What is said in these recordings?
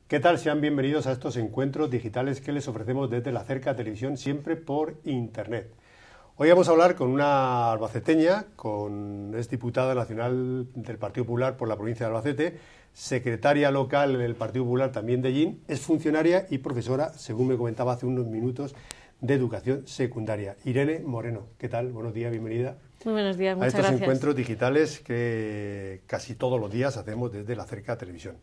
¿Qué tal? Sean bienvenidos a estos encuentros digitales que les ofrecemos desde la Cerca Televisión, siempre por Internet. Hoy vamos a hablar con una albaceteña, es diputada nacional del Partido Popular por la provincia de Albacete, secretaria local del Partido Popular también de Allí, es funcionaria y profesora, según me comentaba hace unos minutos, de educación secundaria. Irene Moreno, ¿qué tal? Buenos días, bienvenida. Muy buenos días, muchas gracias. A estos encuentros digitales que casi todos los días hacemos desde la Cerca Televisión.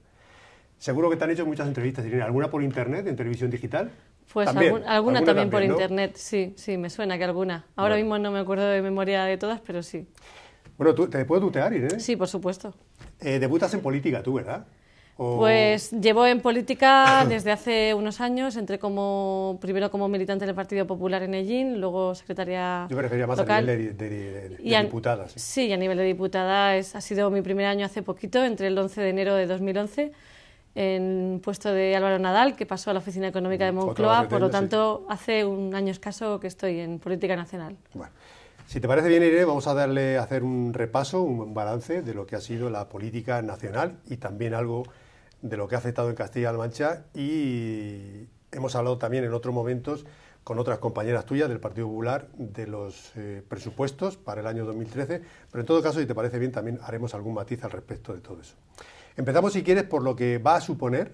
Seguro que te han hecho muchas entrevistas, Irene. ¿Alguna por internet, en televisión digital? Pues alguna también por internet, sí, me suena que alguna. Ahora mismo no me acuerdo de memoria de todas, pero sí. Bueno, ¿te puedo tutear, Irene? Sí, por supuesto. Debutas en política tú, ¿verdad? Pues llevo en política desde hace unos años, entré primero como militante del Partido Popular en Ellín, luego secretaria Yo me refería más local. a nivel de diputada. Sí, a nivel de diputada ha sido mi primer año hace poquito, entre el 11 de enero de 2011, en puesto de Álvaro Nadal, que pasó a la Oficina Económica de Moncloa, por lo tanto, hace un año escaso que estoy en política nacional. Bueno, si te parece bien, Irene, vamos a hacer un repaso, un balance de lo que ha sido la política nacional y también algo de lo que ha afectado en Castilla-La Mancha, y hemos hablado también en otros momentos con otras compañeras tuyas del Partido Popular de los presupuestos para el año 2013, pero en todo caso, si te parece bien, también haremos algún matiz al respecto de todo eso. Empezamos, si quieres, por lo que va a suponer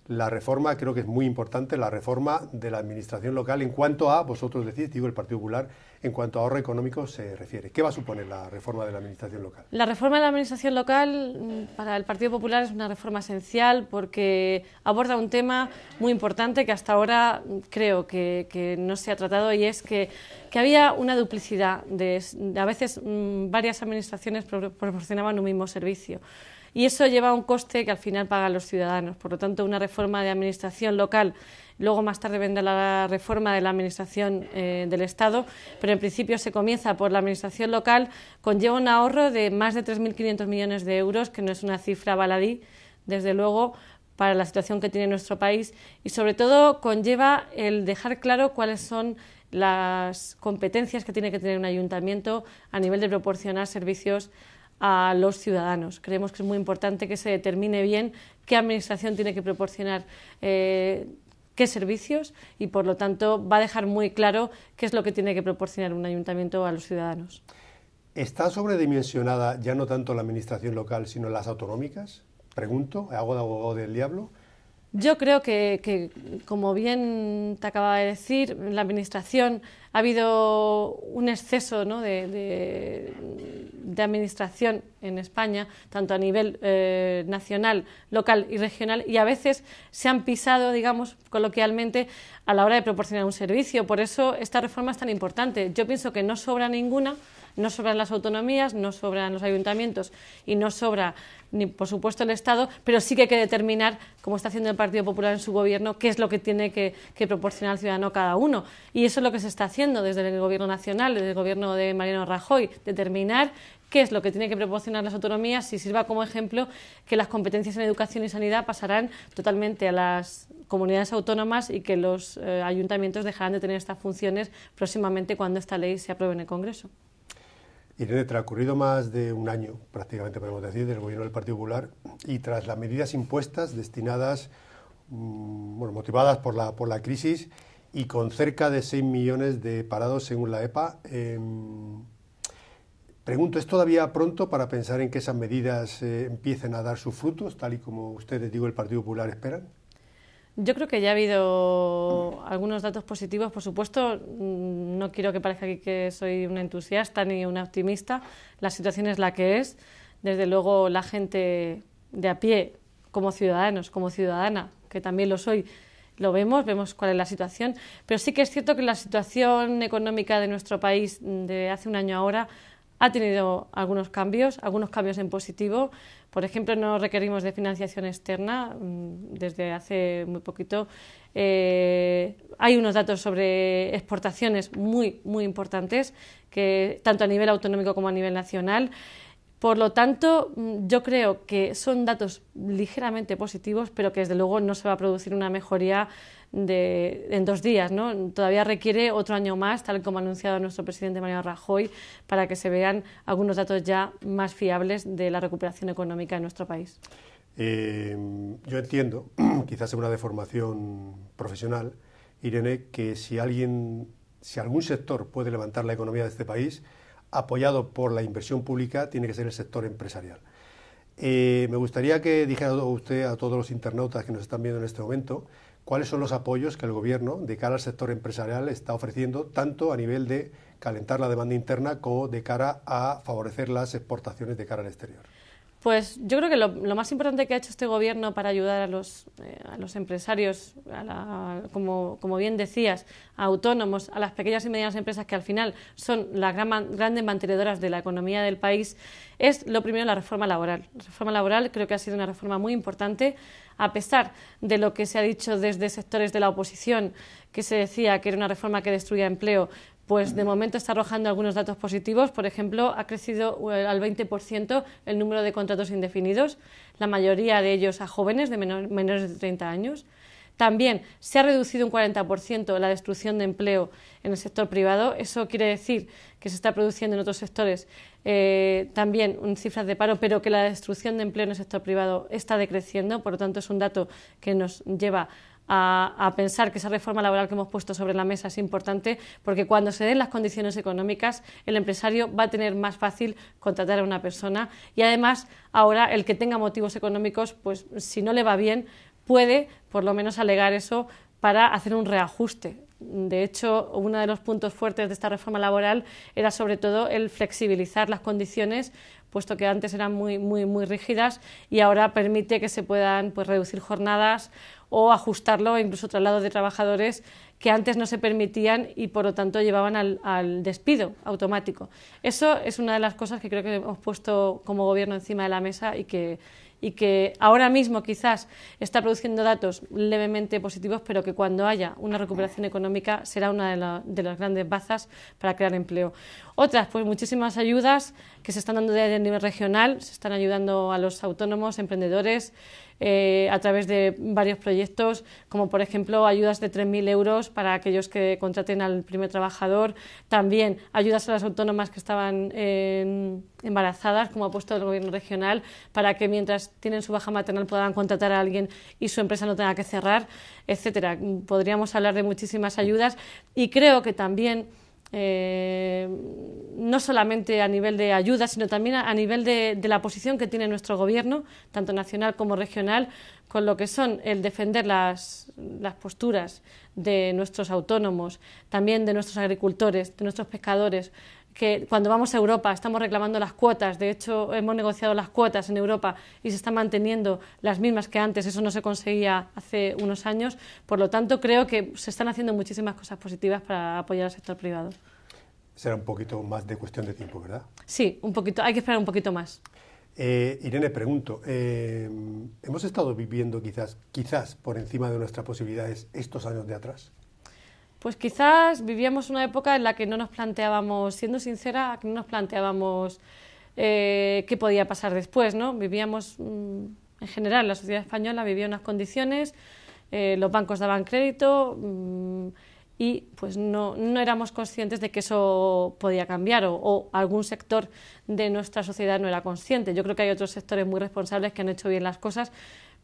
la reforma, creo que es muy importante, la reforma de la administración local en cuanto a, vosotros decís, digo el Partido Popular, en cuanto a ahorro económico se refiere. ¿Qué va a suponer la reforma de la administración local? La reforma de la administración local para el Partido Popular es una reforma esencial porque aborda un tema muy importante que hasta ahora creo que no se ha tratado, y es que había una duplicidad, a veces varias administraciones proporcionaban un mismo servicio. Y eso lleva a un coste que al final pagan los ciudadanos. Por lo tanto, una reforma de administración local, luego más tarde vendrá la reforma de la administración del Estado, pero en principio se comienza por la administración local, conlleva un ahorro de más de 3.500 millones de euros, que no es una cifra baladí, desde luego, para la situación que tiene nuestro país, y sobre todo conlleva el dejar claro cuáles son las competencias que tiene que tener un ayuntamiento a nivel de proporcionar servicios a los ciudadanos. Creemos que es muy importante que se determine bien qué administración tiene que proporcionar qué servicios, y por lo tanto va a dejar muy claro qué es lo que tiene que proporcionar un ayuntamiento a los ciudadanos. ¿Está sobredimensionada ya no tanto la administración local sino las autonómicas? Pregunto, hago de abogado del diablo. Yo creo que, como bien te acaba de decir, la administración ha habido un exceso, ¿no?, de administración en España, tanto a nivel nacional, local y regional, y a veces se han pisado, digamos, coloquialmente, a la hora de proporcionar un servicio. Por eso esta reforma es tan importante. Yo pienso que no sobra ninguna. No sobran las autonomías, no sobran los ayuntamientos y no sobra, ni por supuesto, el Estado, pero sí que hay que determinar, como está haciendo el Partido Popular en su gobierno, qué es lo que tiene que proporcionar al ciudadano cada uno. Y eso es lo que se está haciendo desde el Gobierno nacional, desde el Gobierno de Mariano Rajoy, determinar qué es lo que tiene que proporcionar las autonomías, y sirva como ejemplo que las competencias en educación y sanidad pasarán totalmente a las comunidades autónomas y que los ayuntamientos dejarán de tener estas funciones próximamente cuando esta ley se apruebe en el Congreso. Irene, transcurrido más de un año, prácticamente podemos decir, del gobierno del Partido Popular, y tras las medidas impuestas destinadas, motivadas por la crisis, y con cerca de 6 millones de parados según la EPA, pregunto, ¿es todavía pronto para pensar en que esas medidas empiecen a dar sus frutos, tal y como ustedes, digo, el Partido Popular esperan? Yo creo que ya ha habido algunos datos positivos. Por supuesto, no quiero que parezca aquí que soy una entusiasta ni una optimista. La situación es la que es. Desde luego, la gente de a pie, como ciudadanos, como ciudadana, que también lo soy, lo vemos cuál es la situación. Pero sí que es cierto que la situación económica de nuestro país de hace un año ahora ha tenido algunos cambios en positivo. Por ejemplo, no requerimos de financiación externa desde hace muy poquito. Hay unos datos sobre exportaciones muy importantes, que tanto a nivel autonómico como a nivel nacional. Por lo tanto, yo creo que son datos ligeramente positivos, pero que desde luego no se va a producir una mejoría en 2 días, ¿no? Todavía requiere otro año más, tal como ha anunciado nuestro presidente Mariano Rajoy, para que se vean algunos datos ya más fiables de la recuperación económica en nuestro país. Yo entiendo, quizás es una deformación profesional, Irene, que si algún sector puede levantar la economía de este país, apoyado por la inversión pública, tiene que ser el sector empresarial. Me gustaría que dijera usted a todos los internautas que nos están viendo en este momento cuáles son los apoyos que el Gobierno, de cara al sector empresarial, está ofreciendo, tanto a nivel de calentar la demanda interna como de cara a favorecer las exportaciones de cara al exterior. Pues yo creo que lo más importante que ha hecho este Gobierno para ayudar a los empresarios, como bien decías, a autónomos, a las pequeñas y medianas empresas que al final son las grandes mantenedoras de la economía del país, es lo primero la reforma laboral. La reforma laboral creo que ha sido una reforma muy importante, a pesar de lo que se ha dicho desde sectores de la oposición, que se decía que era una reforma que destruía empleo. Pues de momento está arrojando algunos datos positivos. Por ejemplo, ha crecido al 20% el número de contratos indefinidos, la mayoría de ellos a jóvenes de menores de 30 años. También se ha reducido un 40% la destrucción de empleo en el sector privado. Eso quiere decir que se está produciendo en otros sectores también cifras de paro, pero que la destrucción de empleo en el sector privado está decreciendo. Por lo tanto, es un dato que nos lleva a pensar que esa reforma laboral que hemos puesto sobre la mesa es importante, porque cuando se den las condiciones económicas, el empresario va a tener más fácil contratar a una persona, y además ahora el que tenga motivos económicos, pues si no le va bien, puede por lo menos alegar eso para hacer un reajuste. De hecho, uno de los puntos fuertes de esta reforma laboral era sobre todo el flexibilizar las condiciones, puesto que antes eran muy rígidas, y ahora permite que se puedan reducir jornadas o ajustarlo, incluso traslados de trabajadores que antes no se permitían y por lo tanto llevaban al despido automático. Eso es una de las cosas que creo que hemos puesto como Gobierno encima de la mesa y que ahora mismo quizás está produciendo datos levemente positivos, pero que cuando haya una recuperación económica será una de las grandes bazas para crear empleo. Otras, pues muchísimas ayudas que se están dando a nivel regional, se están ayudando a los autónomos, emprendedores, a través de varios proyectos, como por ejemplo ayudas de 3.000 euros para aquellos que contraten al primer trabajador, también ayudas a las autónomas que estaban embarazadas, como ha puesto el Gobierno regional, para que mientras tienen su baja maternal puedan contratar a alguien y su empresa no tenga que cerrar, etcétera. Podríamos hablar de muchísimas ayudas, y creo que también no solamente a nivel de ayuda, sino también a nivel de la posición que tiene nuestro Gobierno, tanto nacional como regional, con lo que son el defender las posturas de nuestros autónomos, también de nuestros agricultores, de nuestros pescadores, que cuando vamos a Europa estamos reclamando las cuotas. De hecho, hemos negociado las cuotas en Europa y se están manteniendo las mismas que antes. Eso no se conseguía hace unos años. Por lo tanto, creo que se están haciendo muchísimas cosas positivas para apoyar al sector privado. Será un poquito más de cuestión de tiempo, ¿verdad? Sí, un poquito. Hay que esperar un poquito más. Irene, pregunto, ¿hemos estado viviendo quizás por encima de nuestras posibilidades estos años de atrás? Pues quizás vivíamos una época en la que no nos planteábamos, siendo sincera, que no nos planteábamos qué podía pasar después, ¿no? Vivíamos, en general, la sociedad española vivía unas condiciones, los bancos daban crédito y pues no éramos conscientes de que eso podía cambiar, o algún sector de nuestra sociedad no era consciente. Yo creo que hay otros sectores muy responsables que han hecho bien las cosas,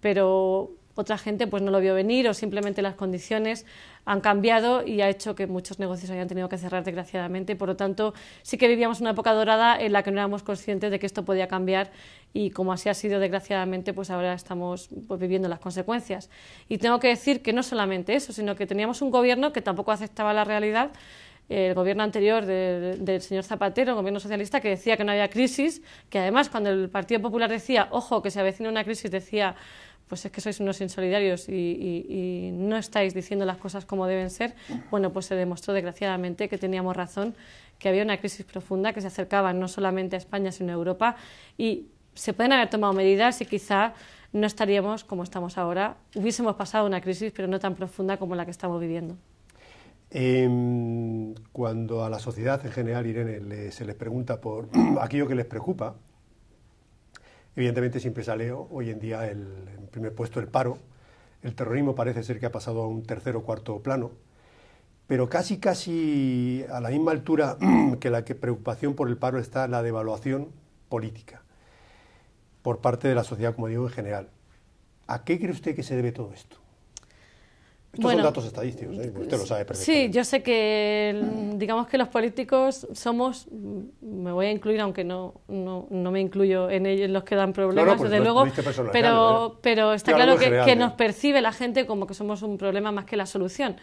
pero otra gente pues no lo vio venir, o simplemente las condiciones han cambiado y ha hecho que muchos negocios hayan tenido que cerrar, desgraciadamente. Por lo tanto, sí que vivíamos una época dorada en la que no éramos conscientes de que esto podía cambiar, y como así ha sido, desgraciadamente, pues ahora estamos viviendo las consecuencias. Y tengo que decir que no solamente eso, sino que teníamos un gobierno que tampoco aceptaba la realidad. El gobierno anterior del señor Zapatero, el gobierno socialista, que decía que no había crisis, que además cuando el Partido Popular decía, ojo, que se avecina una crisis, decía, pues es que sois unos insolidarios y no estáis diciendo las cosas como deben ser. Bueno, pues se demostró desgraciadamente que teníamos razón, que había una crisis profunda que se acercaba no solamente a España sino a Europa, y se pueden haber tomado medidas y quizá no estaríamos como estamos ahora. Hubiésemos pasado una crisis, pero no tan profunda como la que estamos viviendo. Cuando a la sociedad en general, Irene, se les pregunta por aquello que les preocupa, evidentemente siempre sale hoy en día en primer puesto el paro. El terrorismo parece ser que ha pasado a un tercer o cuarto plano, pero casi a la misma altura que la preocupación por el paro está la devaluación política por parte de la sociedad, como digo, en general. ¿A qué cree usted que se debe todo esto? Estos son datos estadísticos, ¿eh? Usted lo sabe perfectamente. Sí, yo sé que, digamos que los políticos somos, me voy a incluir, aunque no me incluyo en ellos, los que dan problemas, pues desde luego, pero está claro que nos percibe la gente como que somos un problema más que la solución.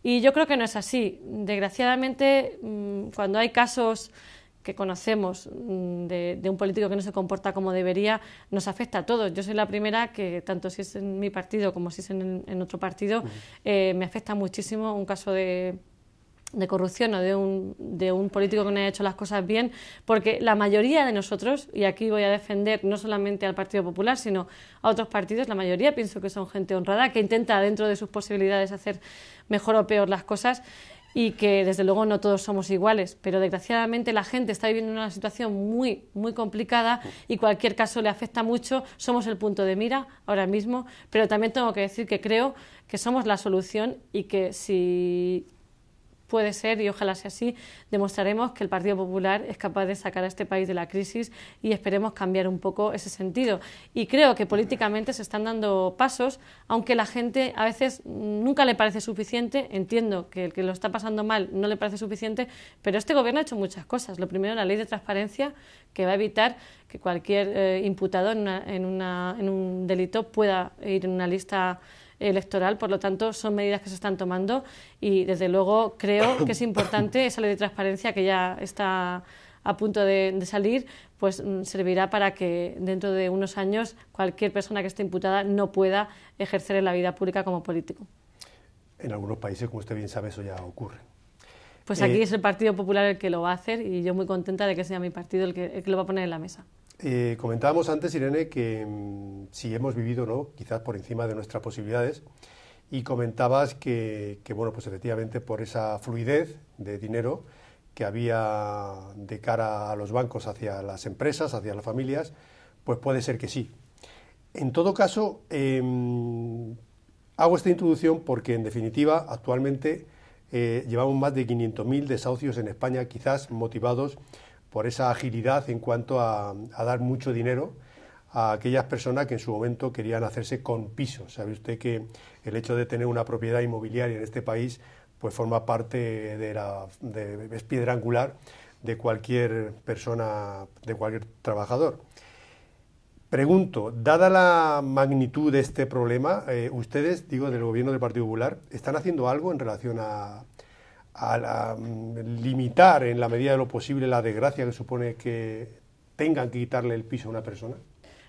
Y yo creo que no es así. Desgraciadamente, cuando hay casos que conocemos de un político que no se comporta como debería, nos afecta a todos. Yo soy la primera que, tanto si es en mi partido como si es en otro partido, me afecta muchísimo un caso de corrupción o de un político que no haya hecho las cosas bien, porque la mayoría de nosotros, y aquí voy a defender no solamente al Partido Popular, sino a otros partidos, la mayoría pienso que son gente honrada, que intenta dentro de sus posibilidades hacer mejor o peor las cosas, y que desde luego no todos somos iguales, pero desgraciadamente la gente está viviendo una situación muy, muy complicada y cualquier caso le afecta mucho. Somos el punto de mira ahora mismo, pero también tengo que decir que creo que somos la solución y que si puede ser, y ojalá sea así, demostraremos que el Partido Popular es capaz de sacar a este país de la crisis y esperemos cambiar un poco ese sentido. Y creo que políticamente se están dando pasos, aunque la gente a veces nunca le parece suficiente. Entiendo que el que lo está pasando mal no le parece suficiente, pero este gobierno ha hecho muchas cosas. Lo primero, la ley de transparencia, que va a evitar que cualquier imputado en un delito pueda ir en una lista electoral. Por lo tanto, son medidas que se están tomando y desde luego creo que es importante esa ley de transparencia que ya está a punto de salir, pues servirá para que dentro de unos años cualquier persona que esté imputada no pueda ejercer en la vida pública como político. En algunos países, como usted bien sabe, eso ya ocurre. Pues aquí es el Partido Popular el que lo va a hacer y yo muy contenta de que sea mi partido el que lo va a poner en la mesa. Comentábamos antes, Irene, que si hemos vivido, ¿no?, quizás por encima de nuestras posibilidades, y comentabas que bueno, pues efectivamente por esa fluidez de dinero que había de cara a los bancos hacia las empresas, hacia las familias, pues puede ser que sí. En todo caso, hago esta introducción porque en definitiva actualmente llevamos más de 500.000 desahucios en España, quizás motivados por esa agilidad en cuanto a dar mucho dinero a aquellas personas que en su momento querían hacerse con pisos. Sabe usted que el hecho de tener una propiedad inmobiliaria en este país pues forma parte es piedra angular de cualquier persona, de cualquier trabajador. Pregunto, dada la magnitud de este problema, ustedes, digo, del gobierno del Partido Popular, ¿están haciendo algo en relación a limitar en la medida de lo posible la desgracia que supone que tengan que quitarle el piso a una persona?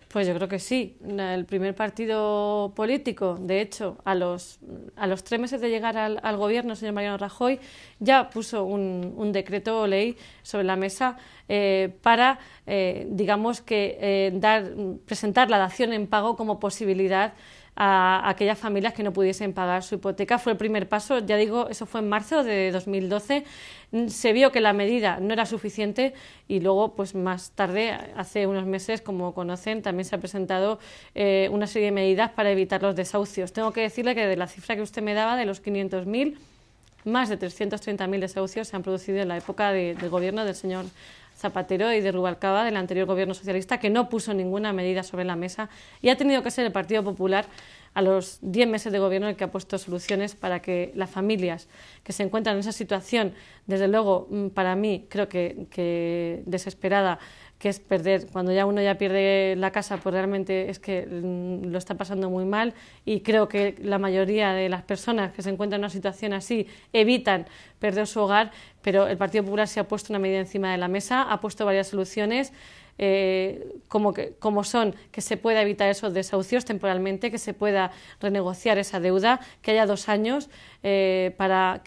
Pues yo creo que sí. El primer partido político, de hecho, a los 3 meses de llegar al gobierno, el señor Mariano Rajoy, ya puso un decreto o ley sobre la mesa para, digamos que, presentar la dación en pago como posibilidad a aquellas familias que no pudiesen pagar su hipoteca. Fue el primer paso, ya digo, eso fue en marzo de 2012. Se vio que la medida no era suficiente y luego, pues más tarde, hace unos meses, como conocen, también se ha presentado una serie de medidas para evitar los desahucios. Tengo que decirle que de la cifra que usted me daba, de los 500.000, más de 330.000 desahucios se han producido en la época del gobierno del señor Zapatero y de Rubalcaba, del anterior gobierno socialista, que no puso ninguna medida sobre la mesa, y ha tenido que ser el Partido Popular, a los 10 meses de gobierno, el que ha puesto soluciones para que las familias que se encuentran en esa situación, desde luego, para mí, creo que desesperada, que es perder, cuando ya uno ya pierde la casa, pues realmente es que lo está pasando muy mal, y creo que la mayoría de las personas que se encuentran en una situación así evitan perder su hogar, pero el Partido Popular se ha puesto una medida encima de la mesa, ha puesto varias soluciones, como son que se pueda evitar esos desahucios temporalmente, que se pueda renegociar esa deuda, que haya 2 años para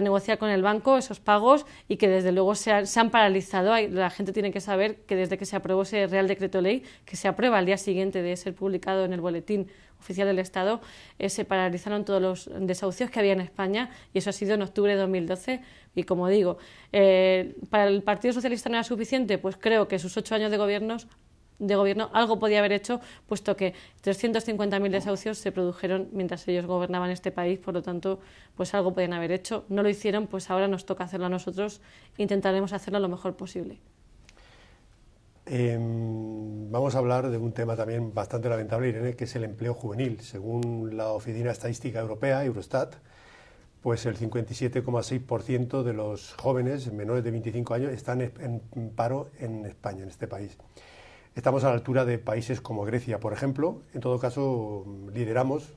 negociar con el banco esos pagos, y que desde luego se han paralizado. La gente tiene que saber que desde que se aprobó ese Real Decreto Ley, que se aprueba al día siguiente de ser publicado en el Boletín Oficial del Estado, se paralizaron todos los desahucios que había en España, y eso ha sido en octubre de 2012. Y como digo, para el Partido Socialista no era suficiente, pues creo que sus 8 años de gobierno algo podía haber hecho, puesto que 350.000 desahucios se produjeron mientras ellos gobernaban este país. Por lo tanto, pues algo podían haber hecho. No lo hicieron, pues ahora nos toca hacerlo a nosotros. Intentaremos hacerlo lo mejor posible. Vamos a hablar de un tema también bastante lamentable, Irene, que es el empleo juvenil. Según la Oficina Estadística Europea, Eurostat, pues el 57,6% de los jóvenes menores de 25 años están en paro en España, en este país. Estamos a la altura de países como Grecia, por ejemplo. En todo caso, lideramos,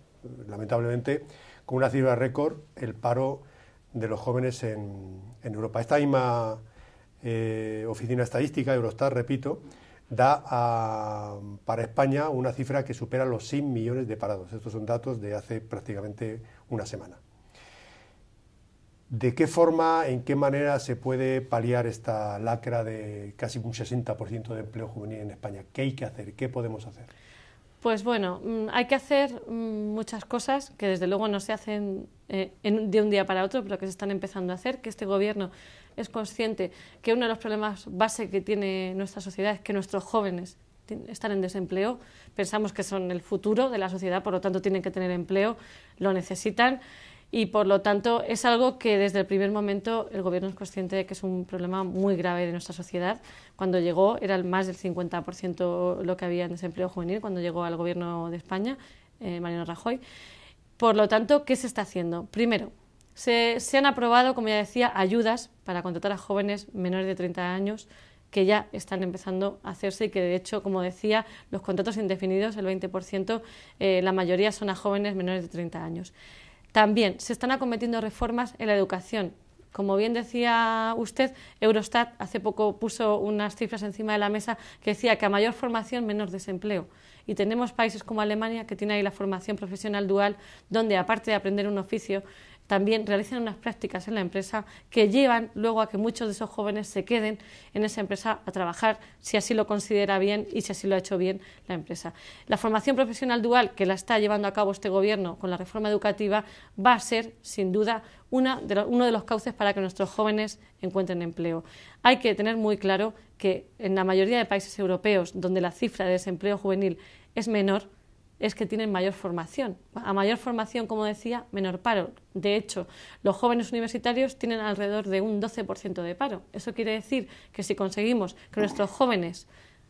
lamentablemente, con una cifra récord, el paro de los jóvenes en Europa. Esta misma Oficina Estadística, Eurostat, repito, da para España una cifra que supera los 6 millones de parados. Estos son datos de hace prácticamente una semana. ¿De qué forma, en qué manera se puede paliar esta lacra de casi un 60% de empleo juvenil en España? ¿Qué hay que hacer? ¿Qué podemos hacer? Pues bueno, hay que hacer muchas cosas que desde luego no se hacen de un día para otro, pero que se están empezando a hacer, que este gobierno es consciente que uno de los problemas base que tiene nuestra sociedad es que nuestros jóvenes están en desempleo. Pensamos que son el futuro de la sociedad, por lo tanto tienen que tener empleo, lo necesitan. Y por lo tanto es algo que desde el primer momento el gobierno es consciente de que es un problema muy grave de nuestra sociedad. Cuando llegó era más del 50% lo que había en desempleo juvenil cuando llegó al gobierno de España, Mariano Rajoy. Por lo tanto, ¿qué se está haciendo? Primero, se han aprobado, como ya decía, ayudas para contratar a jóvenes menores de 30 años que ya están empezando a hacerse y que de hecho, como decía, los contratos indefinidos, el 20%, la mayoría son a jóvenes menores de 30 años. También se están acometiendo reformas en la educación. Como bien decía usted, Eurostat hace poco puso unas cifras encima de la mesa que decía que a mayor formación, menor desempleo. Y tenemos países como Alemania que tiene ahí la formación profesional dual, donde aparte de aprender un oficio, también realizan unas prácticas en la empresa que llevan luego a que muchos de esos jóvenes se queden en esa empresa a trabajar si así lo considera bien y si así lo ha hecho bien la empresa. La formación profesional dual que la está llevando a cabo este gobierno con la reforma educativa va a ser, sin duda, uno de los cauces para que nuestros jóvenes encuentren empleo. Hay que tener muy claro que en la mayoría de países europeos donde la cifra de desempleo juvenil es menor, es que tienen mayor formación. A mayor formación, como decía, menor paro. De hecho, los jóvenes universitarios tienen alrededor de un 12% de paro. Eso quiere decir que si conseguimos que nuestros jóvenes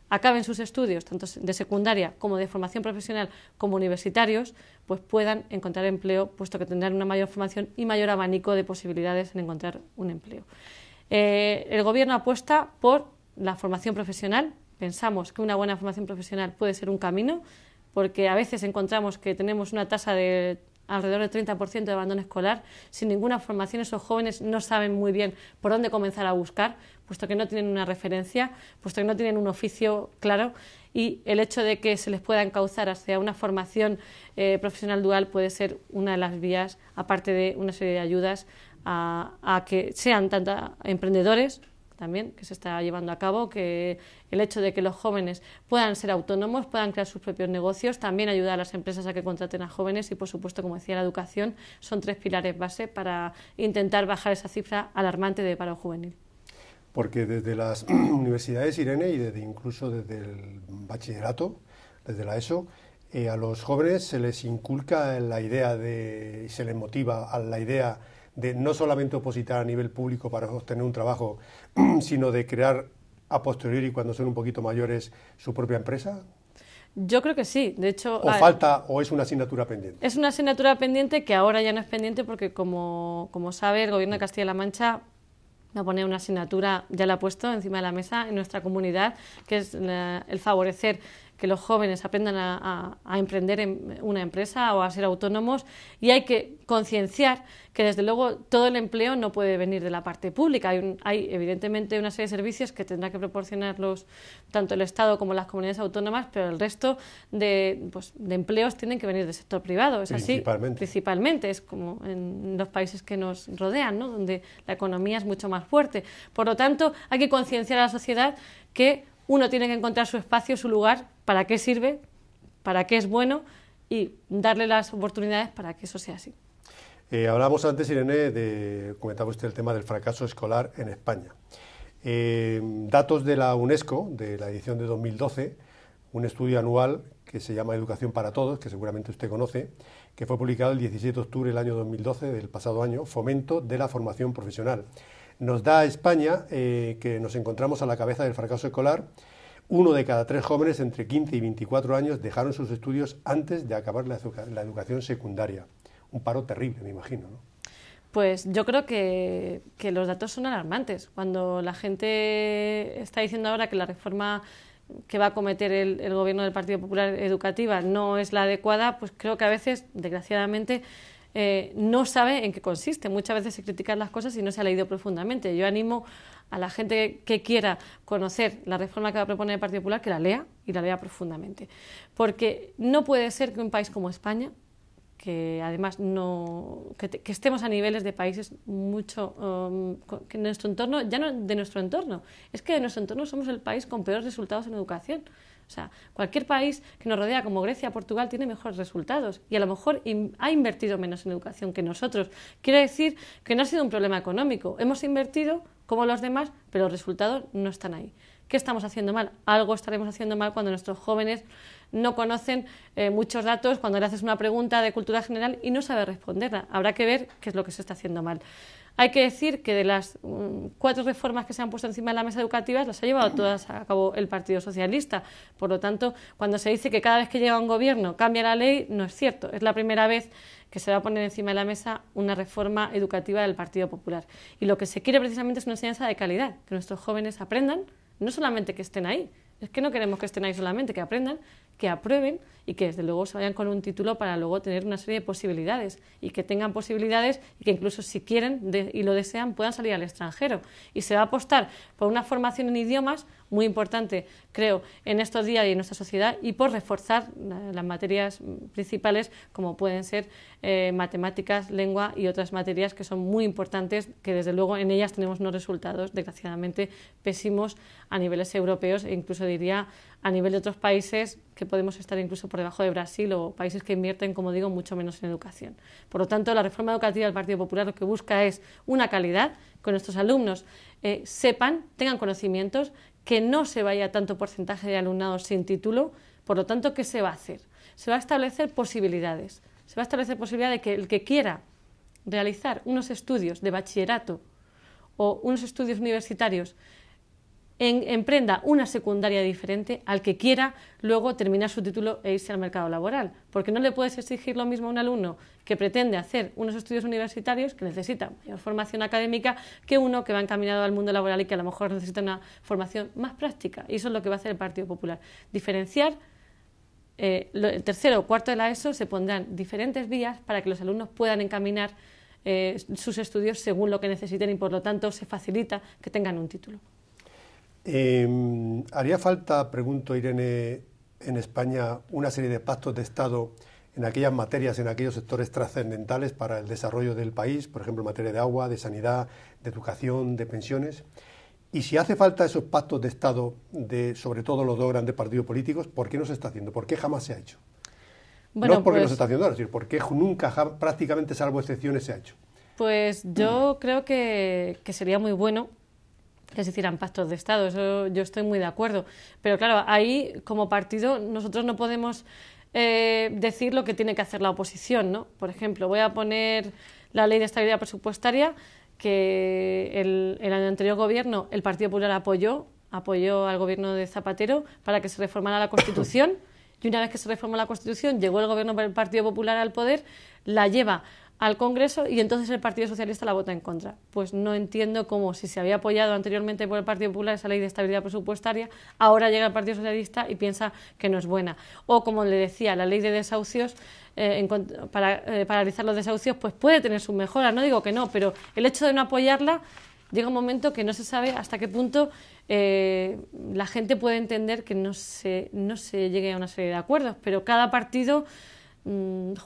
acaben sus estudios, tanto de secundaria como de formación profesional como universitarios, pues puedan encontrar empleo, puesto que tendrán una mayor formación y mayor abanico de posibilidades en encontrar un empleo. El Gobierno apuesta por la formación profesional. Pensamos que una buena formación profesional puede ser un camino, porque a veces encontramos que tenemos una tasa de alrededor del 30% de abandono escolar. Sin ninguna formación, esos jóvenes no saben muy bien por dónde comenzar a buscar, puesto que no tienen una referencia, puesto que no tienen un oficio claro, y el hecho de que se les pueda encauzar hacia una formación profesional dual puede ser una de las vías, aparte de una serie de ayudas, a que sean tanto emprendedores, también, que se está llevando a cabo, que el hecho de que los jóvenes puedan ser autónomos, puedan crear sus propios negocios, también ayuda a las empresas a que contraten a jóvenes y, por supuesto, como decía, la educación son 3 pilares base para intentar bajar esa cifra alarmante de paro juvenil. Porque desde las universidades, Irene, y incluso desde el bachillerato, desde la ESO, a los jóvenes se les inculca la idea y se les motiva a la idea de no solamente opositar a nivel público para obtener un trabajo, sino de crear a posteriori, cuando son un poquito mayores, su propia empresa? Yo creo que sí. De hecho, ¿O es una asignatura pendiente? Es una asignatura pendiente que ahora ya no es pendiente porque, como sabe, el Gobierno de Castilla-La Mancha va a poner una asignatura, ya la ha puesto encima de la mesa en nuestra comunidad, que es el favorecer que los jóvenes aprendan a emprender en una empresa o a ser autónomos, y hay que concienciar que desde luego todo el empleo no puede venir de la parte pública. Hay evidentemente una serie de servicios que tendrá que proporcionarlos tanto el Estado como las comunidades autónomas, pero el resto de empleos tienen que venir del sector privado. Es así, principalmente, es como en los países que nos rodean, ¿no?, donde la economía es mucho más fuerte. Por lo tanto, hay que concienciar a la sociedad que uno tiene que encontrar su espacio, su lugar, para qué sirve, para qué es bueno, y darle las oportunidades para que eso sea así. Hablábamos antes, Irene, comentaba usted el tema del fracaso escolar en España. Datos de la UNESCO, de la edición de 2012, un estudio anual que se llama Educación para Todos, que seguramente usted conoce, que fue publicado el 17 de octubre del año 2012, del pasado año, Fomento de la Formación Profesional. Nos da a España que nos encontramos a la cabeza del fracaso escolar, 1 de cada 3 jóvenes entre 15 y 24 años dejaron sus estudios antes de acabar la educación secundaria. Un paro terrible, me imagino, ¿no? Pues yo creo que los datos son alarmantes. Cuando la gente está diciendo ahora que la reforma que va a cometer el gobierno del Partido Popular educativa no es la adecuada, pues creo que a veces, desgraciadamente, no sabe en qué consiste. Muchas veces se critican las cosas y no se ha leído profundamente. Yo animo a la gente que quiera conocer la reforma que va a proponer el Partido Popular que la lea y la lea profundamente. Porque no puede ser que un país como España, que además que estemos a niveles de países mucho que en nuestro entorno, ya no de nuestro entorno, es que de nuestro entorno somos el país con peores resultados en educación. O sea, cualquier país que nos rodea, como Grecia, Portugal, tiene mejores resultados y a lo mejor ha invertido menos en educación que nosotros. Quiere decir que no ha sido un problema económico. Hemos invertido como los demás, pero los resultados no están ahí. ¿Qué estamos haciendo mal? Algo estaremos haciendo mal cuando nuestros jóvenes no conocen muchos datos, cuando le haces una pregunta de cultura general y no sabe responderla. Habrá que ver qué es lo que se está haciendo mal. Hay que decir que de las 4 reformas que se han puesto encima de la mesa educativa las ha llevado todas a cabo el Partido Socialista. Por lo tanto, cuando se dice que cada vez que llega un gobierno cambia la ley, no es cierto. Es la primera vez que se va a poner encima de la mesa una reforma educativa del Partido Popular. Y lo que se quiere precisamente es una enseñanza de calidad, que nuestros jóvenes aprendan, no solamente que estén ahí, es que no queremos que estén ahí solamente, que aprendan, que aprueben y que desde luego se vayan con un título para luego tener una serie de posibilidades y que tengan posibilidades y que incluso si quieren y lo desean puedan salir al extranjero. Y se va a apostar por una formación en idiomas muy importante, creo, en estos días y en nuestra sociedad y por reforzar las materias principales como pueden ser matemáticas, lengua y otras materias que son muy importantes, que desde luego en ellas tenemos unos resultados desgraciadamente pésimos a niveles europeos e incluso diría a nivel de otros países que podemos estar incluso por debajo de Brasil o países que invierten, como digo, mucho menos en educación. Por lo tanto, la reforma educativa del Partido Popular lo que busca es una calidad, que nuestros alumnos sepan, tengan conocimientos, que no se vaya tanto porcentaje de alumnado sin título. Por lo tanto, ¿qué se va a hacer? Se va a establecer posibilidades. Se va a establecer posibilidad de que el que quiera realizar unos estudios de bachillerato o unos estudios universitarios emprenda una secundaria diferente al que quiera luego terminar su título e irse al mercado laboral, porque no le puedes exigir lo mismo a un alumno que pretende hacer unos estudios universitarios, que necesita mayor formación académica, que uno que va encaminado al mundo laboral y que a lo mejor necesita una formación más práctica. Y eso es lo que va a hacer el Partido Popular, diferenciar. El tercero o cuarto de la ESO se pondrán diferentes vías para que los alumnos puedan encaminar sus estudios según lo que necesiten y por lo tanto se facilita que tengan un título. ¿Haría falta, pregunto Irene, en España una serie de pactos de Estado en aquellas materias, en aquellos sectores trascendentales para el desarrollo del país, por ejemplo en materia de agua, de sanidad, de educación, de pensiones? Y si hace falta esos pactos de Estado de sobre todo los 2 grandes partidos políticos, ¿por qué no se está haciendo? ¿Por qué jamás se ha hecho? Bueno, no es porque no se está haciendo ahora, es decir, ¿por qué nunca, prácticamente salvo excepciones, se ha hecho? Pues yo creo que sería muy bueno que se hicieran pactos de Estado, eso yo estoy muy de acuerdo. Pero claro, ahí como partido nosotros no podemos decir lo que tiene que hacer la oposición, ¿no? Por ejemplo, voy a poner la Ley de Estabilidad Presupuestaria que el anterior gobierno, el Partido Popular apoyó al gobierno de Zapatero para que se reformara la Constitución y una vez que se reformó la Constitución llegó el gobierno del Partido Popular al poder, la lleva al Congreso y entonces el Partido Socialista la vota en contra. Pues no entiendo cómo, si se había apoyado anteriormente por el Partido Popular esa ley de estabilidad presupuestaria, ahora llega el Partido Socialista y piensa que no es buena. O como le decía, la ley de desahucios, para paralizar los desahucios, pues puede tener sus mejoras, no digo que no, pero el hecho de no apoyarla llega un momento que no se sabe hasta qué punto la gente puede entender que no se llegue a una serie de acuerdos, pero cada partido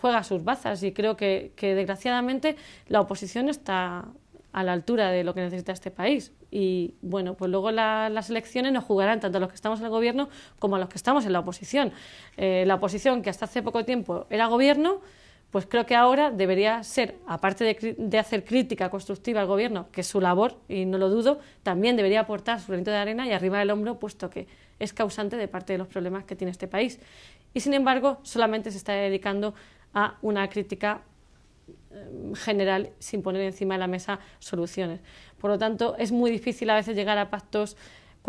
juega sus bazas y creo que desgraciadamente la oposición está a la altura de lo que necesita este país y bueno, pues luego las elecciones nos jugarán tanto a los que estamos en el gobierno como a los que estamos en la oposición. La oposición que hasta hace poco tiempo era gobierno, pues creo que ahora debería ser, aparte de hacer crítica constructiva al gobierno, que es su labor y no lo dudo, también debería aportar su granito de arena y arriba del hombro, puesto que es causante de parte de los problemas que tiene este país. Y sin embargo, solamente se está dedicando a una crítica general sin poner encima de la mesa soluciones. Por lo tanto, es muy difícil a veces llegar a pactos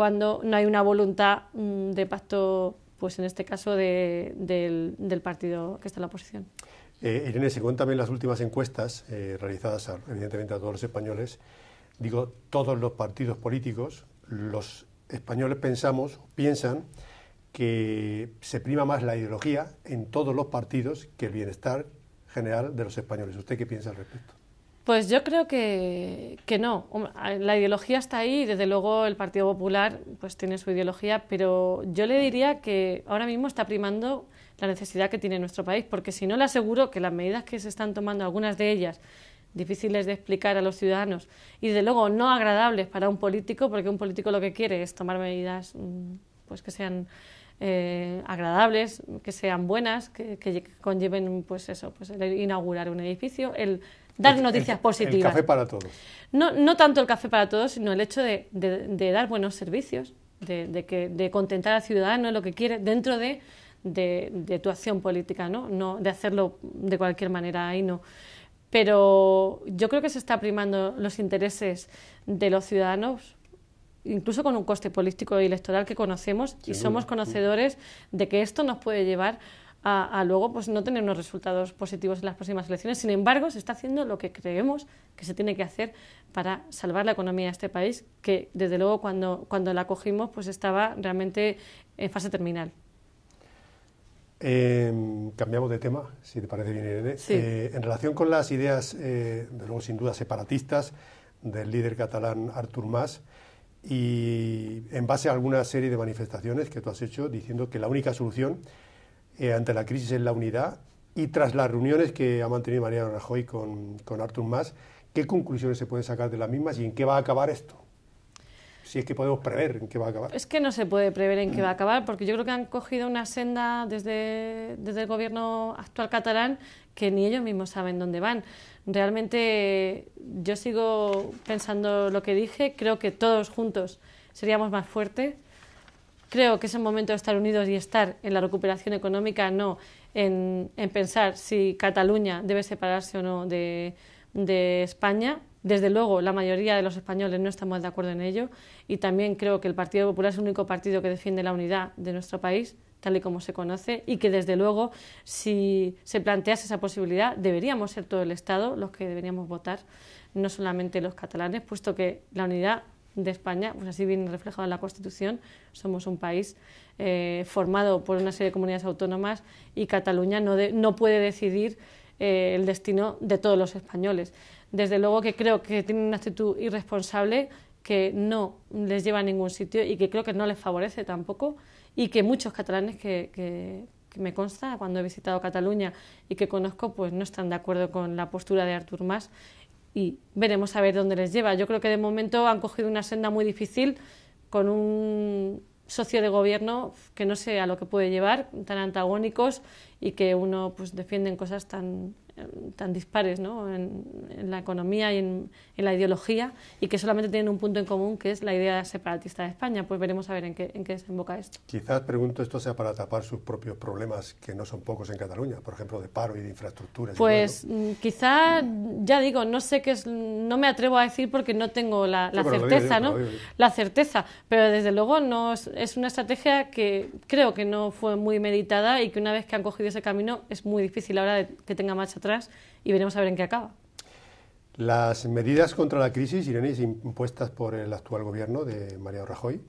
cuando no hay una voluntad de pacto, pues en este caso del partido que está en la oposición. Irene, según también las últimas encuestas realizadas evidentemente a todos los españoles, digo, todos los partidos políticos, los españoles piensan que se prima más la ideología en todos los partidos que el bienestar general de los españoles. ¿Usted qué piensa al respecto? Pues yo creo que no. La ideología está ahí y desde luego el Partido Popular pues tiene su ideología, pero yo le diría que ahora mismo está primando la necesidad que tiene nuestro país, porque si no le aseguro que las medidas que se están tomando, algunas de ellas difíciles de explicar a los ciudadanos y desde luego no agradables para un político, porque un político lo que quiere es tomar medidas pues que sean agradables, que sean buenas, que conlleven pues eso, pues el inaugurar un edificio, el dar noticias positivas. El café para todos. No tanto el café para todos, sino el hecho de dar buenos servicios, de contentar al ciudadano lo que quiere dentro de tu acción política, no de hacerlo de cualquier manera, ahí no. Pero yo creo que se está primando los intereses de los ciudadanos, incluso con un coste político y electoral que conocemos, y somos conocedores de que esto nos puede llevar a luego pues no tener unos resultados positivos en las próximas elecciones. Sin embargo, se está haciendo lo que creemos que se tiene que hacer para salvar la economía de este país, que desde luego cuando la cogimos pues estaba realmente en fase terminal. Cambiamos de tema, si te parece bien, Irene. Sí. En relación con las ideas, de luego sin duda separatistas, del líder catalán Artur Mas, y en base a alguna serie de manifestaciones que tú has hecho diciendo que la única solución ante la crisis es la unidad, y tras las reuniones que ha mantenido Mariano Rajoy con Artur Mas, ¿qué conclusiones se pueden sacar de las mismas y en qué va a acabar esto? Si es que podemos prever en qué va a acabar. Es que no se puede prever en qué va a acabar, porque yo creo que han cogido una senda desde el gobierno actual catalán que ni ellos mismos saben dónde van. Realmente yo sigo pensando lo que dije, creo que todos juntos seríamos más fuertes. Creo que es el momento de estar unidos y estar en la recuperación económica, no en pensar si Cataluña debe separarse o no de España. Desde luego, la mayoría de los españoles no estamos de acuerdo en ello, y también creo que el Partido Popular es el único partido que defiende la unidad de nuestro país, tal y como se conoce, y que desde luego, si se plantease esa posibilidad, deberíamos ser todo el Estado los que deberíamos votar, no solamente los catalanes, puesto que la unidad de España, pues así viene reflejado en la Constitución, somos un país formado por una serie de comunidades autónomas, y Cataluña no puede decidir el destino de todos los españoles. Desde luego que creo que tienen una actitud irresponsable que no les lleva a ningún sitio y que creo que no les favorece tampoco, y que muchos catalanes que me consta cuando he visitado Cataluña y que conozco pues no están de acuerdo con la postura de Artur Mas, y veremos a ver dónde les lleva. Yo creo que de momento han cogido una senda muy difícil con un socio de gobierno que no sé a lo que puede llevar, tan antagónicos, y que uno pues defienden cosas tan dispares, ¿no? en la economía y en la ideología, y que solamente tienen un punto en común, que es la idea separatista de España. Pues veremos a ver en qué desemboca esto. Quizás, pregunto, esto sea para tapar sus propios problemas, que no son pocos en Cataluña, por ejemplo, de paro y de infraestructuras. Pues quizá, ya digo, no sé qué es, no me atrevo a decir porque no tengo la certeza, ¿no? La certeza, pero desde luego no es una estrategia que creo que no fue muy meditada, y que una vez que han cogido ese camino es muy difícil ahora de que tenga marcha atrás, y veremos a ver en qué acaba. Las medidas contra la crisis, Irene, impuestas por el actual gobierno de Mariano Rajoy,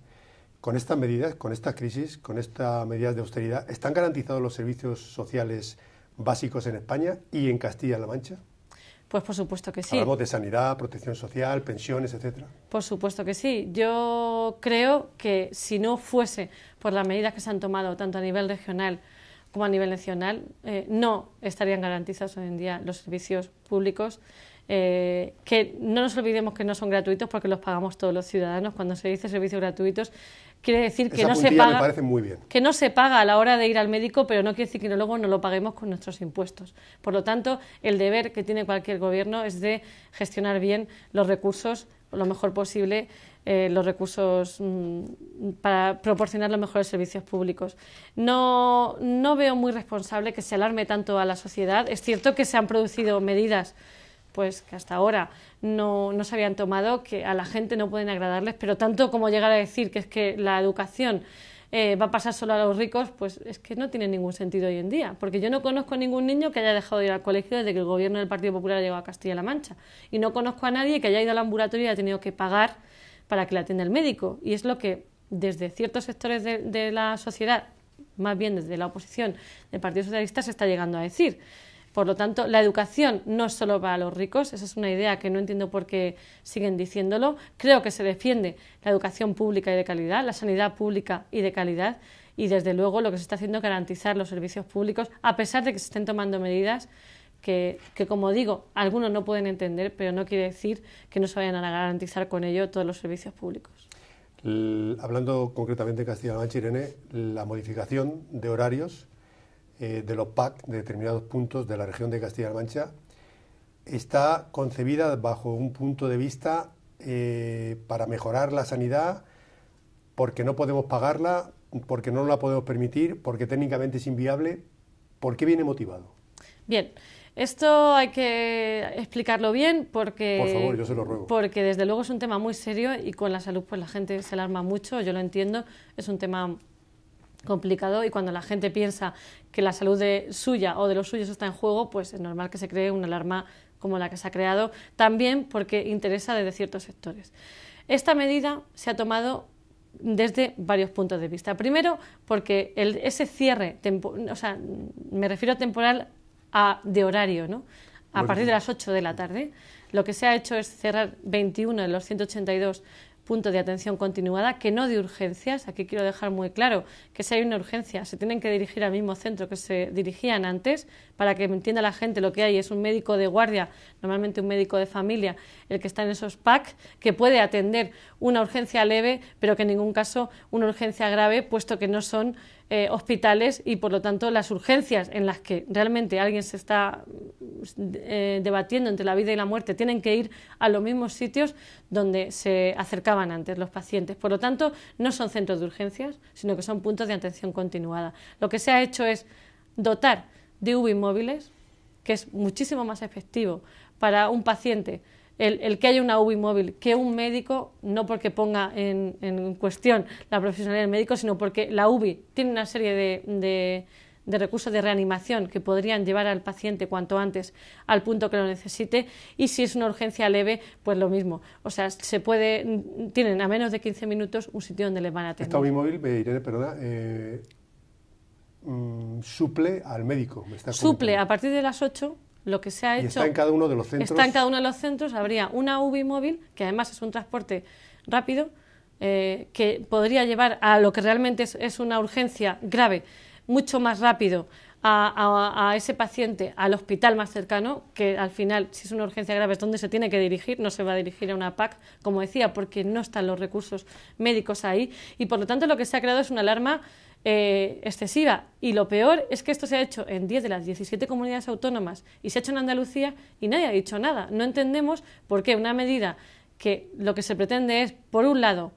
con estas medidas, con esta crisis, con estas medidas de austeridad, ¿están garantizados los servicios sociales básicos en España y en Castilla-La Mancha? Pues por supuesto que sí. Hablamos de sanidad, protección social, pensiones, etcétera. Por supuesto que sí. Yo creo que si no fuese por las medidas que se han tomado tanto a nivel regional como a nivel nacional, no estarían garantizados hoy en día los servicios públicos, que no nos olvidemos que no son gratuitos porque los pagamos todos los ciudadanos. Cuando se dice servicios gratuitos, quiere decir que no se paga, me parece muy bien. Que no se paga a la hora de ir al médico, pero no quiere decir que luego no lo paguemos con nuestros impuestos. Por lo tanto, el deber que tiene cualquier gobierno es de gestionar bien los recursos lo mejor posible, los recursos para proporcionar los mejores servicios públicos. No veo muy responsable que se alarme tanto a la sociedad. Es cierto que se han producido medidas pues que hasta ahora no se habían tomado, que a la gente no pueden agradarles, pero tanto como llegar a decir que es que la educación va a pasar solo a los ricos, pues es que no tiene ningún sentido hoy en día, porque yo no conozco a ningún niño que haya dejado de ir al colegio desde que el gobierno del Partido Popular llegó a Castilla-La Mancha, y no conozco a nadie que haya ido al ambulatorio y haya tenido que pagar para que le atienda el médico, y es lo que desde ciertos sectores de la sociedad, más bien desde la oposición del Partido Socialista, se está llegando a decir. Por lo tanto, la educación no es solo para los ricos, esa es una idea que no entiendo por qué siguen diciéndolo. Creo que se defiende la educación pública y de calidad, la sanidad pública y de calidad, y desde luego lo que se está haciendo es garantizar los servicios públicos, a pesar de que se estén tomando medidas que, como digo, algunos no pueden entender, pero no quiere decir que no se vayan a garantizar con ello todos los servicios públicos. Hablando concretamente de Castilla-La Mancha, Irene, la modificación de horarios de los PAC de determinados puntos de la región de Castilla-La Mancha está concebida bajo un punto de vista para mejorar la sanidad, porque no podemos pagarla, porque no la podemos permitir, porque técnicamente es inviable. ¿Por qué viene motivado? Bien, esto hay que explicarlo bien porque, por favor, yo se lo ruego. Porque desde luego es un tema muy serio y con la salud pues la gente se alarma mucho, yo lo entiendo, es un tema complicado y cuando la gente piensa que la salud suya o de los suyos está en juego, pues es normal que se cree una alarma como la que se ha creado, también porque interesa desde ciertos sectores. Esta medida se ha tomado desde varios puntos de vista. Primero, porque ese cierre, o sea, me refiero a temporal de horario, ¿no? A partir de las 8 de la tarde, lo que se ha hecho es cerrar 21 de los 182 puntos de atención continuada, que no de urgencias. Aquí quiero dejar muy claro que si hay una urgencia se tienen que dirigir al mismo centro que se dirigían antes, para que entienda la gente. Lo que hay es un médico de guardia, normalmente un médico de familia, el que está en esos PAC, que puede atender una urgencia leve, pero que en ningún caso una urgencia grave, puesto que no son hospitales y por lo tanto las urgencias en las que realmente alguien se está debatiendo entre la vida y la muerte tienen que ir a los mismos sitios donde se acercaban antes los pacientes. Por lo tanto, no son centros de urgencias, sino que son puntos de atención continuada. Lo que se ha hecho es dotar de UBI móviles, que es muchísimo más efectivo para un paciente el que haya una UBI móvil que un médico, no porque ponga en cuestión la profesionalidad del médico, sino porque la UBI tiene una serie de recursos de reanimación que podrían llevar al paciente cuanto antes al punto que lo necesite, y si es una urgencia leve, pues lo mismo. O sea, tienen a menos de 15 minutos un sitio donde les van a atender. Esta UBI móvil, Irene, perdona, suple al médico. Suple a partir de las 8. Lo que se ha hecho, está en cada uno de los centros. Está en cada uno de los centros, habría una UBI móvil, que además es un transporte rápido, que podría llevar a lo que realmente es una urgencia grave, mucho más rápido a ese paciente al hospital más cercano, que al final, si es una urgencia grave, es donde se tiene que dirigir, no se va a dirigir a una PAC, como decía, porque no están los recursos médicos ahí, y por lo tanto lo que se ha creado es una alarma excesiva, y lo peor es que esto se ha hecho en 10 de las 17 comunidades autónomas y se ha hecho en Andalucía y nadie ha dicho nada. No entendemos por qué una medida que lo que se pretende es, por un lado,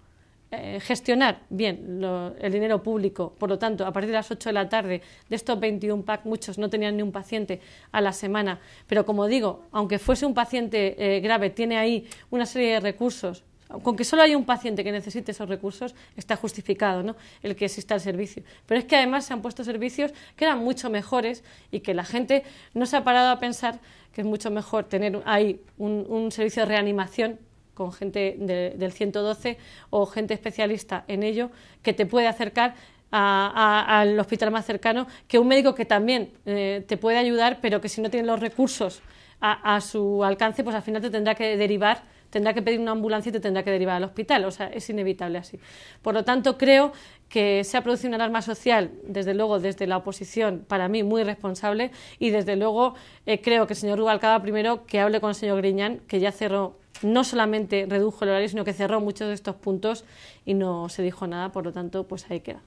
gestionar bien el dinero público, por lo tanto, a partir de las 8 de la tarde, de estos 21 PAC, muchos no tenían ni un paciente a la semana, pero como digo, aunque fuese un paciente grave, tiene ahí una serie de recursos. Con que solo haya un paciente que necesite esos recursos, está justificado, ¿no?, el que exista el servicio. Pero es que además se han puesto servicios que eran mucho mejores y que la gente no se ha parado a pensar que es mucho mejor tener ahí un servicio de reanimación con gente del 112 o gente especialista en ello, que te puede acercar al hospital más cercano, que un médico que también te puede ayudar, pero que si no tiene los recursos a su alcance, pues al final te tendrá que derivar, tendrá que pedir una ambulancia y te tendrá que derivar al hospital. O sea, es inevitable así. Por lo tanto, creo que se ha producido una alarma social, desde luego desde la oposición, para mí muy responsable, y desde luego creo que el señor Rubalcaba, primero, que hable con el señor Griñán, que ya cerró, no solamente redujo el horario, sino que cerró muchos de estos puntos y no se dijo nada. Por lo tanto, pues ahí queda.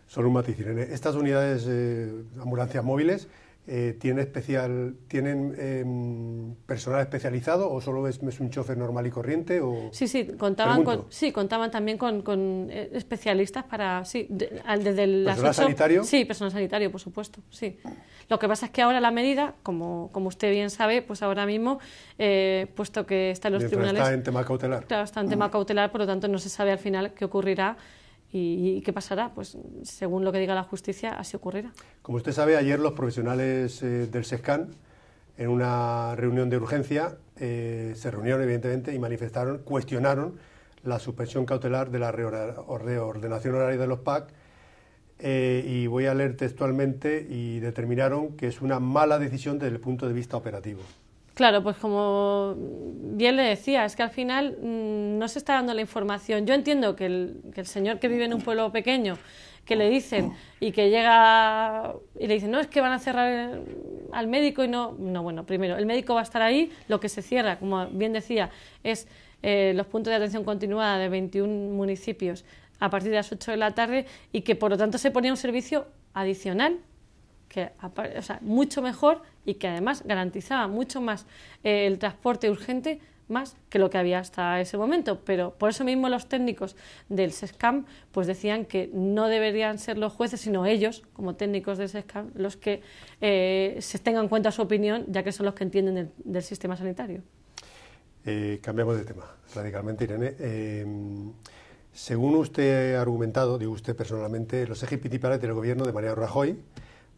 Solo un matiz, Irene. Estas unidades ambulancias móviles ¿tienen personal especializado o solo es un chofer normal y corriente? O... Sí, contaban también con especialistas para, desde las ¿Personal sanitario? Sí, personal sanitario, por supuesto, sí. Lo que pasa es que ahora la medida, como usted bien sabe, pues ahora mismo, puesto que está en los tribunales... Está en tema cautelar. Claro, está en tema cautelar, por lo tanto no se sabe al final qué ocurrirá y qué pasará. Pues según lo que diga la justicia, así ocurrirá. Como usted sabe, ayer los profesionales del SESCAN, en una reunión de urgencia, se reunieron evidentemente y cuestionaron la suspensión cautelar de la reordenación horaria de los PAC, y voy a leer textualmente, y determinaron que es una mala decisión desde el punto de vista operativo. Claro, pues como bien le decía, es que al final no se está dando la información. Yo entiendo que el señor que vive en un pueblo pequeño, que le dicen y que llega y le dicen, no, es que van a cerrar al médico y no, bueno, primero, el médico va a estar ahí, lo que se cierra, como bien decía, es los puntos de atención continuada de 21 municipios a partir de las 8 de la tarde y que por lo tanto se ponía un servicio adicional, mucho mejor y que además garantizaba mucho más el transporte urgente más que lo que había hasta ese momento, pero por eso mismo los técnicos del SESCAM pues decían que no deberían ser los jueces, sino ellos, como técnicos del SESCAM, los que se tengan en cuenta su opinión, ya que son los que entienden del sistema sanitario. Cambiamos de tema radicalmente, Irene. Según usted ha argumentado, digo usted personalmente, los ejes principales del gobierno de Mariano Rajoy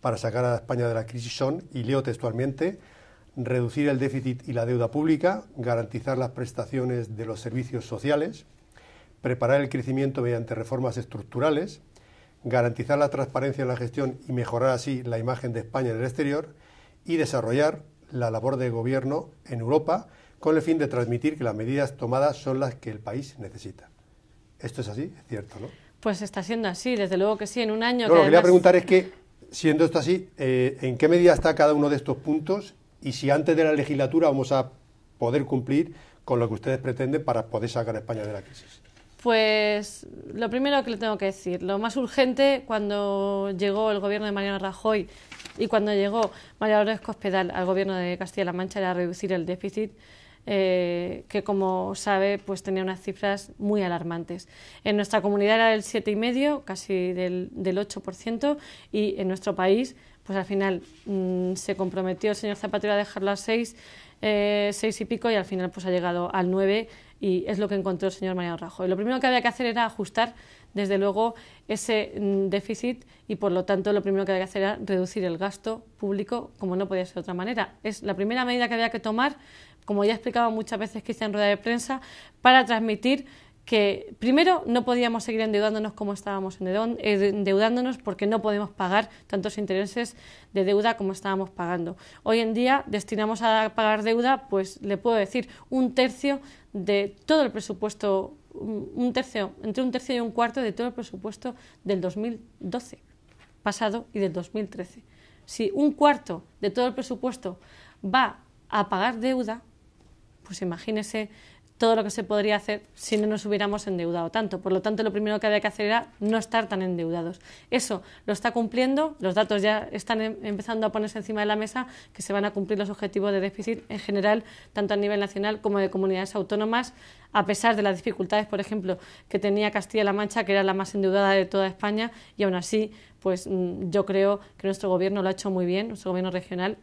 para sacar a España de la crisis son, y leo textualmente, reducir el déficit y la deuda pública, garantizar las prestaciones de los servicios sociales, preparar el crecimiento mediante reformas estructurales, garantizar la transparencia en la gestión y mejorar así la imagen de España en el exterior, y desarrollar la labor de gobierno en Europa con el fin de transmitir que las medidas tomadas son las que el país necesita. ¿Esto es así? Es cierto, ¿no? Pues está siendo así, desde luego que sí, en un año... Lo que quería preguntar es que, siendo esto así, ¿en qué medida está cada uno de estos puntos? Y si antes de la legislatura vamos a poder cumplir con lo que ustedes pretenden para poder sacar a España de la crisis. Pues lo primero que le tengo que decir, lo más urgente cuando llegó el gobierno de Mariano Rajoy y cuando llegó María Dolores Cospedal al gobierno de Castilla-La Mancha era reducir el déficit, que como sabe pues tenía unas cifras muy alarmantes. En nuestra comunidad era del 7,5%, casi del 8%, y en nuestro país pues al final se comprometió el señor Zapatero a dejarlo a 6 y pico, y al final pues ha llegado al 9%, y es lo que encontró el señor Mariano Rajoy. Lo primero que había que hacer era ajustar, desde luego, ese déficit, y por lo tanto lo primero que había que hacer era reducir el gasto público, como no podía ser de otra manera. Es la primera medida que había que tomar, como ya he explicado muchas veces que hice en rueda de prensa, para transmitir que primero no podíamos seguir endeudándonos como estábamos endeudándonos, porque no podemos pagar tantos intereses de deuda como estábamos pagando. Hoy en día destinamos a pagar deuda, pues le puedo decir, 1/3 de todo el presupuesto, entre 1/3 y 1/4 de todo el presupuesto del 2012 pasado y del 2013. Si 1/4 de todo el presupuesto va a pagar deuda, pues imagínese todo lo que se podría hacer si no nos hubiéramos endeudado tanto. Por lo tanto, lo primero que había que hacer era no estar tan endeudados. Eso lo está cumpliendo, los datos ya están empezando a ponerse encima de la mesa, que se van a cumplir los objetivos de déficit en general, tanto a nivel nacional como de comunidades autónomas, a pesar de las dificultades, por ejemplo, que tenía Castilla-La Mancha, que era la más endeudada de toda España, y aún así, pues yo creo que nuestro gobierno lo ha hecho muy bien, nuestro gobierno regional.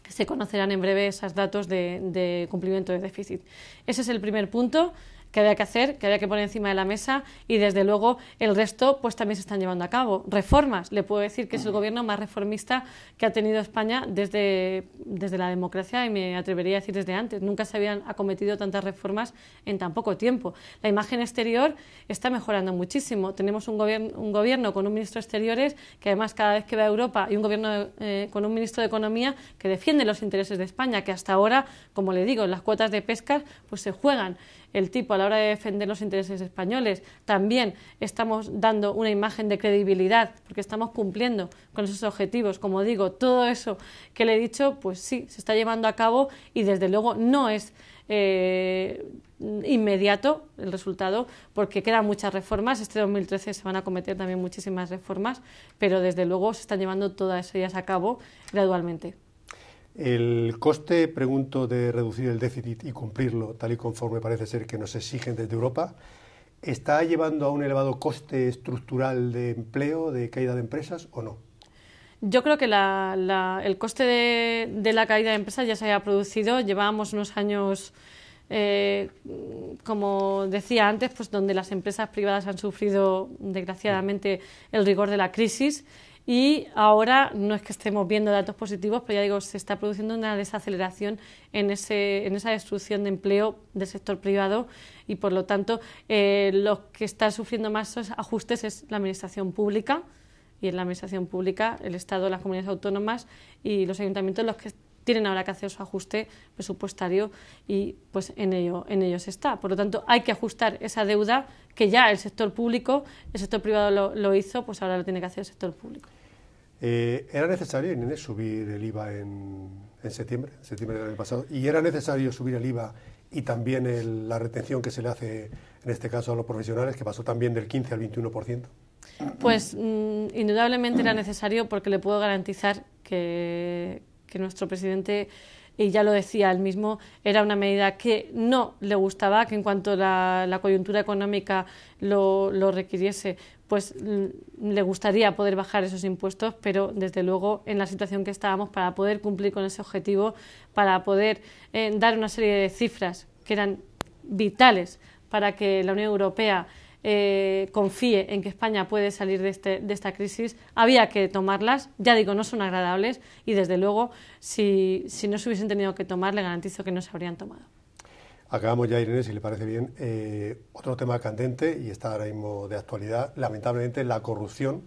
Se conocerán en breve esos datos de cumplimiento de déficit. Ese es el primer punto que había que hacer, que había que poner encima de la mesa, y desde luego el resto pues también se están llevando a cabo. Reformas, le puedo decir que es el gobierno más reformista que ha tenido España desde la democracia, y me atrevería a decir desde antes. Nunca se habían acometido tantas reformas en tan poco tiempo. La imagen exterior está mejorando muchísimo. Tenemos un gobierno con un ministro de Exteriores que además cada vez que va a Europa, y un gobierno con un ministro de Economía que defiende los intereses de España, que hasta ahora, como le digo, las cuotas de pesca pues se juegan el tipo a la hora de defender los intereses españoles. También estamos dando una imagen de credibilidad porque estamos cumpliendo con esos objetivos. Como digo, todo eso que le he dicho, pues sí, se está llevando a cabo y desde luego no es inmediato el resultado porque quedan muchas reformas. Este 2013 se van a cometer también muchísimas reformas, pero desde luego se están llevando todas ellas a cabo gradualmente. El coste, pregunto, de reducir el déficit y cumplirlo tal y conforme parece ser que nos exigen desde Europa, ¿está llevando a un elevado coste estructural de empleo, de caída de empresas o no? Yo creo que el coste de la caída de empresas ya se haya producido. Llevábamos unos años, como decía antes, pues donde las empresas privadas han sufrido desgraciadamente el rigor de la crisis y ahora no es que estemos viendo datos positivos, pero ya digo, se está produciendo una desaceleración en esa destrucción de empleo del sector privado y por lo tanto lo que está sufriendo más ajustes es la administración pública. Y en la administración pública, el Estado, las comunidades autónomas y los ayuntamientos los que tienen ahora que hacer su ajuste presupuestario y pues en ello se está. Por lo tanto, hay que ajustar esa deuda que ya el sector público, el sector privado lo hizo, pues ahora lo tiene que hacer el sector público. ¿Era necesario, Inés, subir el IVA en septiembre del año pasado? ¿Y era necesario subir el IVA y también la retención que se le hace, en este caso, a los profesionales, que pasó también del 15 al 21%? Pues indudablemente era necesario porque le puedo garantizar que nuestro presidente, y ya lo decía él mismo, era una medida que no le gustaba, que en cuanto la coyuntura económica lo requiriese, pues le gustaría poder bajar esos impuestos, pero desde luego en la situación que estábamos, para poder cumplir con ese objetivo, para poder dar una serie de cifras que eran vitales para que la Unión Europea confíe en que España puede salir de esta crisis, había que tomarlas. Ya digo, no son agradables y desde luego si no se hubiesen tenido que tomar, le garantizo que no se habrían tomado. Acabamos ya, Irene, si le parece bien. Otro tema candente y está ahora mismo de actualidad, lamentablemente, la corrupción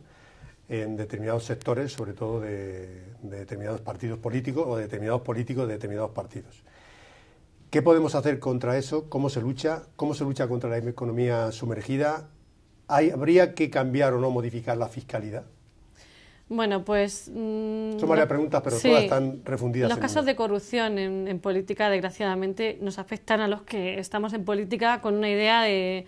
en determinados sectores, sobre todo de determinados partidos políticos o de determinados políticos de determinados partidos. ¿Qué podemos hacer contra eso? ¿Cómo se lucha? ¿Cómo se lucha contra la economía sumergida? ¿Habría que cambiar o no modificar la fiscalidad? Bueno, pues... Son varias preguntas, pero sí, todas están refundidas. Los casos de corrupción en política, desgraciadamente, nos afectan a los que estamos en política con una idea de...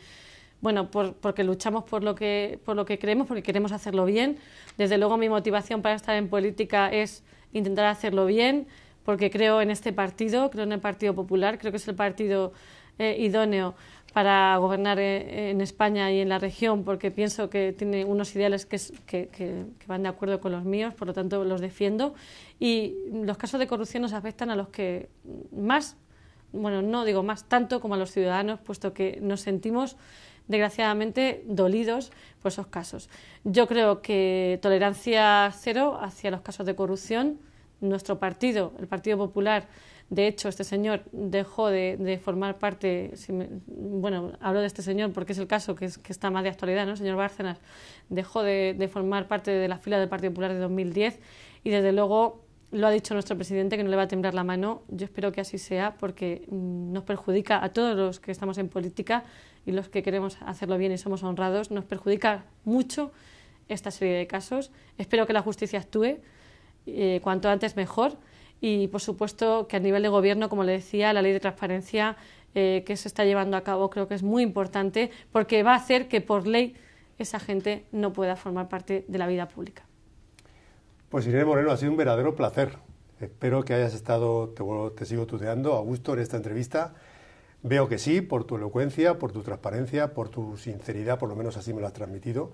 Bueno, porque luchamos por lo que creemos, porque queremos hacerlo bien. Desde luego mi motivación para estar en política es intentar hacerlo bien, porque creo en este partido, creo en el Partido Popular, creo que es el partido idóneo para gobernar en España y en la región, porque pienso que tiene unos ideales que van de acuerdo con los míos, por lo tanto los defiendo. Y los casos de corrupción nos afectan a los que más, bueno, no digo más tanto como a los ciudadanos, puesto que nos sentimos desgraciadamente dolidos por esos casos. Yo creo que tolerancia cero hacia los casos de corrupción. Nuestro partido, el Partido Popular, de hecho, este señor dejó de formar parte, bueno, hablo de este señor porque es el caso que está más de actualidad, ¿no? El señor Bárcenas dejó de formar parte de la fila del Partido Popular de 2010 y desde luego lo ha dicho nuestro presidente que no le va a temblar la mano. Yo espero que así sea porque nos perjudica a todos los que estamos en política y los que queremos hacerlo bien y somos honrados, nos perjudica mucho esta serie de casos. Espero que la justicia actúe. Cuanto antes mejor y por supuesto que a nivel de gobierno, como le decía, la ley de transparencia que se está llevando a cabo creo que es muy importante porque va a hacer que por ley esa gente no pueda formar parte de la vida pública. Pues Irene Moreno, ha sido un verdadero placer. Espero que hayas estado, te sigo tuteando, a gusto en esta entrevista. Veo que sí, por tu elocuencia, por tu transparencia, por tu sinceridad, por lo menos así me lo has transmitido.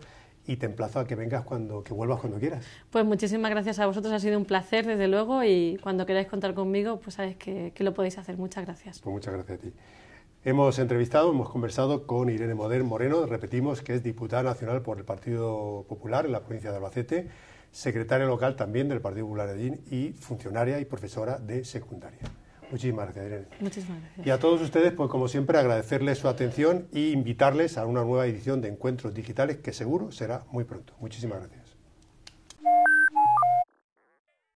Y te emplazo a que vengas que vuelvas cuando quieras. Pues muchísimas gracias a vosotros, ha sido un placer desde luego y cuando queráis contar conmigo, pues sabéis que lo podéis hacer. Muchas gracias. Pues muchas gracias a ti. Hemos conversado con Irene Moreno, repetimos que es diputada nacional por el Partido Popular en la provincia de Albacete, secretaria local también del Partido Popular de Allín y funcionaria y profesora de secundaria. Muchísimas gracias, Irene. Muchísimas gracias. Y a todos ustedes, pues como siempre, agradecerles su atención e invitarles a una nueva edición de Encuentros Digitales que seguro será muy pronto. Muchísimas gracias.